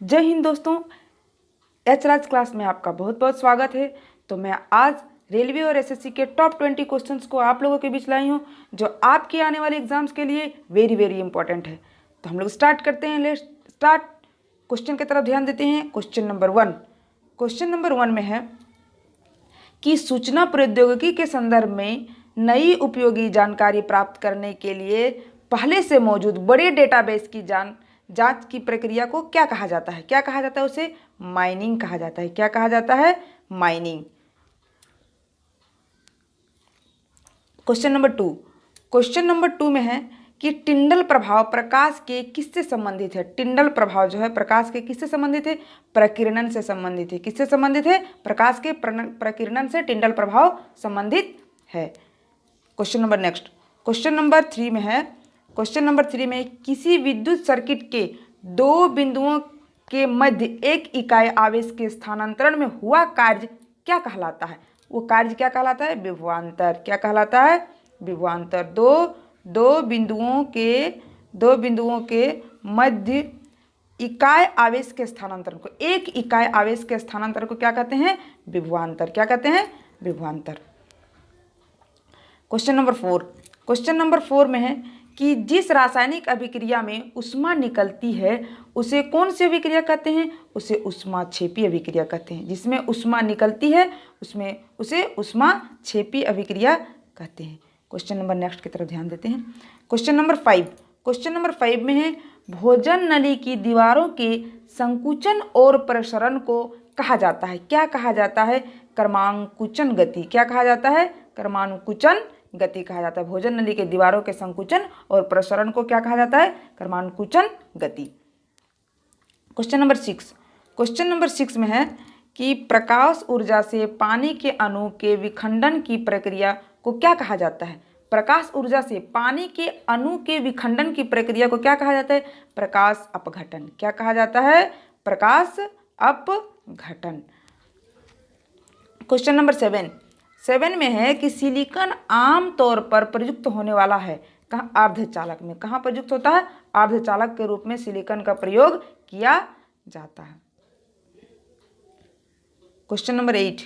जय हिंद दोस्तों, एच राज क्लास में आपका बहुत बहुत स्वागत है। तो मैं आज रेलवे और एसएससी के टॉप 20 क्वेश्चंस को आप लोगों के बीच लाई हूँ, जो आपके आने वाले एग्जाम्स के लिए वेरी वेरी इंपॉर्टेंट है। तो हम लोग स्टार्ट करते हैं। Let's start. क्वेश्चन की तरफ ध्यान देते हैं। Question number 1। क्वेश्चन नंबर 1 में है कि सूचना प्रौद्योगिकी के संदर्भ में नई उपयोगी जानकारी प्राप्त करने के लिए पहले से मौजूद बड़े डेटाबेस की जांच की प्रक्रिया को क्या कहा जाता है? क्या कहा जाता है? उसे माइनिंग कहा जाता है। क्या कहा जाता है? Mining. Question number 2। Question number 2 में है कि टिंडल प्रभाव प्रकाश के किससे संबंधित है? टिंडल प्रभाव जो है प्रकाश के किससे संबंधित है? प्रकीर्णन से संबंधित है। किससे संबंधित है? प्रकाश के प्रकीर्णन से टिंडल प्रभाव संबंधित है। Question number next. Question number 3 में है, क्वेश्चन नंबर 3 में किसी विद्युत सर्किट के दो बिंदुओं के मध्य एक इकाई आवेश के स्थानांतरण में हुआ कार्य क्या कहलाता है? वो कार्य क्या कहलाता है? विभवांतर। क्या कहलाता है? विभवांतर। दो बिंदुओं के मध्य इकाई आवेश के स्थानांतरण को, एक इकाई आवेश के स्थानांतरण को क्या कहते हैं? विभवांतर। क्या कहते हैं? विभवांतर। Question number 4। क्वेश्चन नंबर 4 में है कि जिस रासायनिक अभिक्रिया में ऊष्मा निकलती है उसे कौन सी अभिक्रिया कहते हैं? उसे ऊष्माक्षेपी अभिक्रिया कहते हैं। जिसमें ऊष्मा निकलती है उसे ऊष्माक्षेपी अभिक्रिया कहते हैं। क्वेश्चन नंबर नेक्स्ट की तरफ ध्यान देते हैं। Question number 5। क्वेश्चन नंबर 5 में है भोजन नली की दीवारों के संकुचन और प्रसरण को कहा जाता है। क्या कहा जाता है? क्रमांकुचन गति। क्या कहा जाता है? क्रमानुकुचन गति कहा जाता है। भोजन नली के दीवारों के संकुचन और प्रसरण को क्या कहा जाता है? क्रमानुकुचन गति। Question number 6। क्वेश्चन नंबर 6 में है कि प्रकाश ऊर्जा से पानी के अणु के विखंडन की प्रक्रिया को क्या कहा जाता है? प्रकाश ऊर्जा से पानी के अणु के विखंडन की प्रक्रिया को क्या कहा जाता है? प्रकाश अपघटन। क्या कहा जाता है? प्रकाश अपघटन। क्वेश्चन नंबर 7 में है कि सिलिकॉन आमतौर पर प्रयुक्त होने वाला है कहाँ? अर्धचालक में। कहाँ प्रयुक्त होता है? अर्धचालक के रूप में सिलिकॉन का प्रयोग किया जाता है। Question number 8।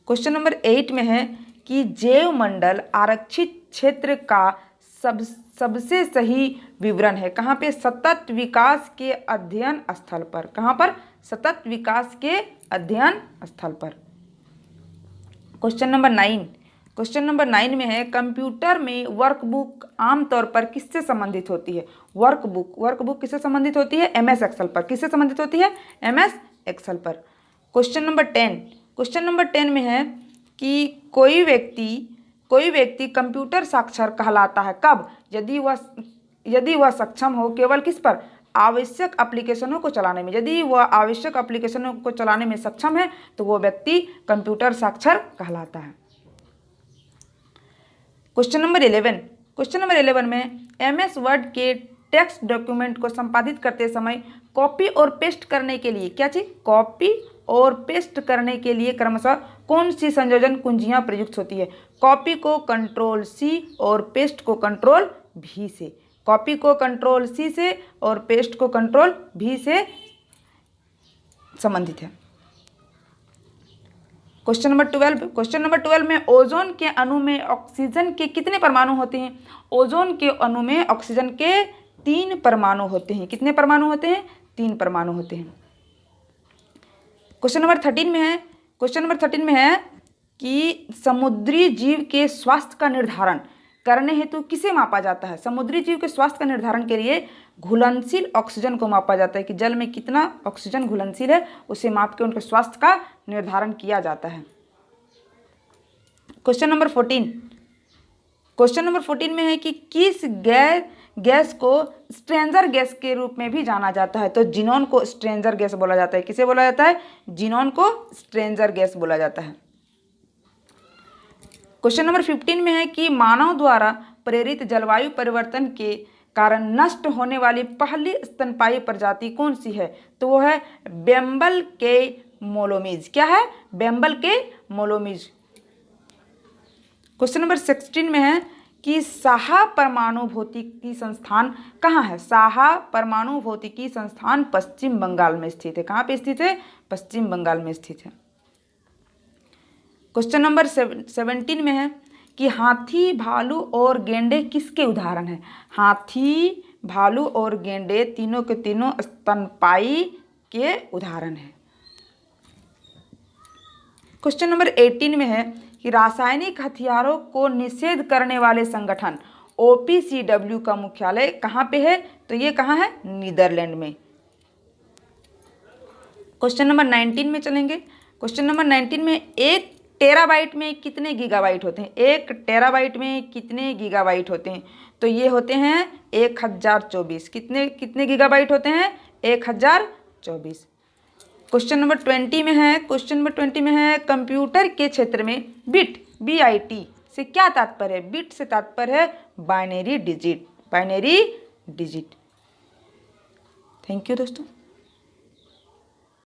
क्वेश्चन नंबर 8 में है कि जैव मंडल आरक्षित क्षेत्र का सबसे सही विवरण है कहाँ पे? सतत विकास के अध्ययन स्थल पर। कहाँ पर? सतत विकास के अध्ययन स्थल पर। Question number 9। क्वेश्चन नंबर 9 में है कंप्यूटर में वर्कबुक आमतौर पर किससे संबंधित होती है? वर्कबुक किससे संबंधित होती है? एमएस एक्सेल पर। किससे संबंधित होती है? एमएस एक्सेल पर। Question number 10। क्वेश्चन नंबर 10 में है कि कोई व्यक्ति कंप्यूटर साक्षर कहलाता है कब? यदि वह सक्षम हो केवल किस पर? आवश्यक एप्लीकेशनों को चलाने में। यदि वह आवश्यक एप्लीकेशनों को चलाने में सक्षम है तो वो व्यक्ति कंप्यूटर साक्षर कहलाता है। Question number 11। क्वेश्चन नंबर 11 में एमएस वर्ड के टेक्स्ट डॉक्यूमेंट को संपादित करते समय कॉपी और पेस्ट करने के लिए क्या चीज? कॉपी और पेस्ट करने के लिए क्रमशः कौन सी संयोजन कुंजियां प्रयुक्त होती है? कॉपी को कंट्रोल सी और पेस्ट को कंट्रोल भी से। कॉपी को कंट्रोल सी से और पेस्ट को कंट्रोल भी से संबंधित है। Question number 12। क्वेश्चन नंबर 12 में ओजोन के अणु में ऑक्सीजन के कितने परमाणु होते हैं? ओजोन के अणु में ऑक्सीजन के 3 परमाणु होते हैं। कितने परमाणु होते हैं? 3 परमाणु होते हैं। क्वेश्चन नंबर 13 में है, क्वेश्चन नंबर 13 में है कि समुद्री जीव के स्वास्थ्य का निर्धारण करने हेतु किसे मापा जाता है? समुद्री जीव के स्वास्थ्य का निर्धारण के लिए घुलनशील ऑक्सीजन को मापा जाता है कि जल में कितना ऑक्सीजन घुलनशील है, उसे माप के उनके स्वास्थ्य का निर्धारण किया जाता है। Question number 14। क्वेश्चन नंबर 14 में है कि किस गैस को स्ट्रेंजर गैस के रूप में भी जाना जाता है? तो जिनोन को स्ट्रेंजर गैस बोला जाता है। किसे बोला जाता है? जिनोन को स्ट्रेंजर गैस बोला जाता है। क्वेश्चन नंबर 15 में है कि मानव द्वारा प्रेरित जलवायु परिवर्तन के कारण नष्ट होने वाली पहली स्तनपायी प्रजाति कौन सी है? तो वो है बेम्बल के मोलोमीज। क्या है? बेम्बल के मोलोमीज। क्वेश्चन नंबर 16 में है कि साहा परमाणु भौतिकी संस्थान कहाँ है? साहा परमाणु भौतिकी संस्थान पश्चिम बंगाल में स्थित है। कहाँ पे स्थित है? पश्चिम बंगाल में स्थित है। क्वेश्चन नंबर 17 में है कि हाथी, भालू और गेंडे किसके उदाहरण हैं? हाथी, भालू और गेंडे तीनों के तीनों स्तनपायी के उदाहरण हैं। क्वेश्चन नंबर 18 में है कि रासायनिक हथियारों को निषेध करने वाले संगठन OPCW का मुख्यालय कहाँ पे है? तो ये कहाँ है? नीदरलैंड में। क्वेश्चन नंबर 19 में चलेंगे। क्वेश्चन नंबर 19 में 1 टेराबाइट में कितने गीगाबाइट होते हैं? 1 टेराबाइट में कितने गीगाबाइट होते हैं? तो ये होते हैं 1024। कितने गीगाबाइट होते हैं? 1024। क्वेश्चन नंबर 20 में है, क्वेश्चन नंबर 20 में है कंप्यूटर के क्षेत्र में बिट BIT से क्या तात्पर्य है? बिट से तात्पर्य है binary digit. Binary digit. Thank you दोस्तों।